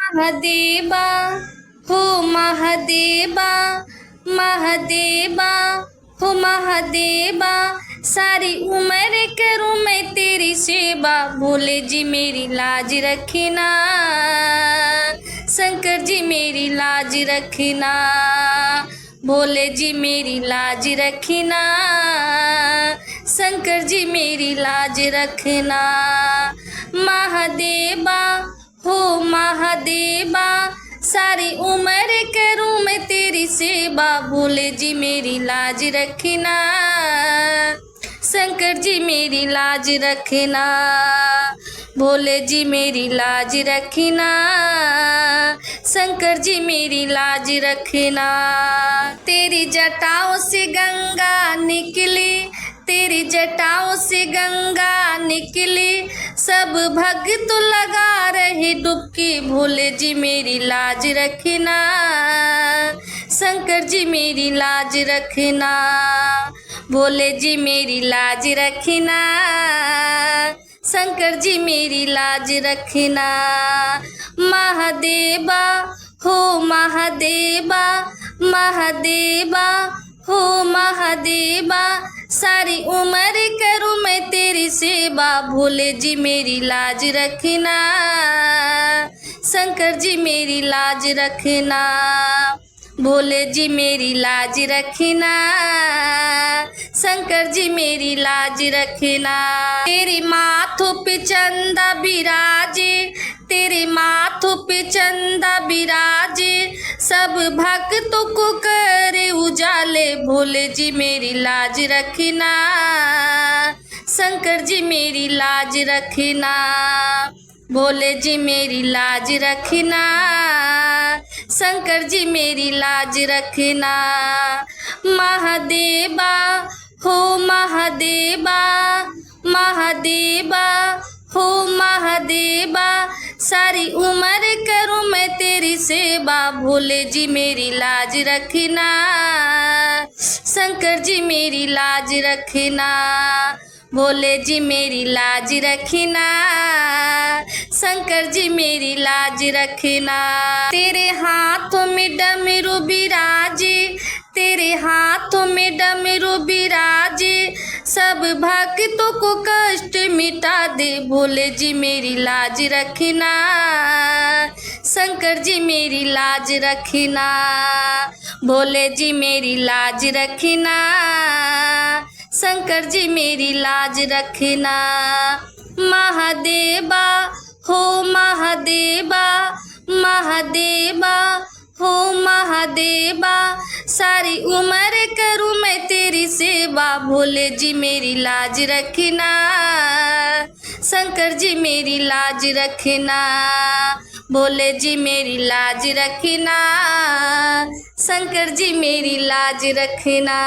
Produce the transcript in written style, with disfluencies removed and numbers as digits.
महादेवा हो महादेवा, महादेवा हो महादेवा, सारी उम्र करूँ मैं तेरी सेवा, भोले जी मेरी लाज रखना, शंकर जी मेरी लाज रखना, भोले जी मेरी लाज रखना, शंकर जी मेरी लाज रखना। महादेवा हो महादेवा, सारी उम्र करूँ मैं तेरी सेवा, भोले जी मेरी लाज रखना, शंकर जी मेरी लाज रखना, भोले जी मेरी लाज रखना, शंकर जी मेरी लाज रखना। तेरी जटाओं से गंगा निकली, तेरी जटाओं से गंगा निकली, सब भक्त लगा रहे डुबकी, भोले जी मेरी लाज रखना, शंकर जी मेरी लाज रखना, भोले जी मेरी लाज रखना, शंकर जी मेरी लाज रखना। महादेवा हो महादेवा, महादेवा हो महादेवा, सारी उम्र करूँ मैं तेरी सेवा, भोले जी मेरी लाज रखना, शंकर जी मेरी लाज रखना, भोले जी मेरी लाज रखना, शंकर जी मेरी लाज रखना। तेरे माथों पे चंदा बिराजे, तेरे माथों पे चंदा बिराजे, सब भक्तों को करे उजाले, भोले जी मेरी लाज रखना, शंकर जी मेरी लाज रखना, भोले जी मेरी लाज रखना, शंकर जी मेरी लाज रखना। महादेवा हो महादेवा, महादेवा हो महादेवा, सारी उम्र करूँ मैं तेरी सेवा, भोले जी मेरी लाज रखना, शंकर जी मेरी लाज रखना, भोले जी मेरी लाज रखना, शंकर जी मेरी लाज रखना। तेरे हाथों में डमरू बिराजे, तेरे हाथों में डमरू बिराजे, सब भक्तों को कष्ट मिटा दे, भोले जी मेरी लाज रखना, शंकर जी मेरी लाज रखना, भोले जी मेरी लाज रखना, शंकर जी मेरी लाज रखना। महादेवा हो महादेवा, महादेवा हो महादेवा, सारी उम्र करूँ मैं तेरी सेवा, भोले जी मेरी लाज रखना, शंकर जी मेरी लाज रखना, भोले जी मेरी लाज रखना, शंकर जी मेरी लाज रखना।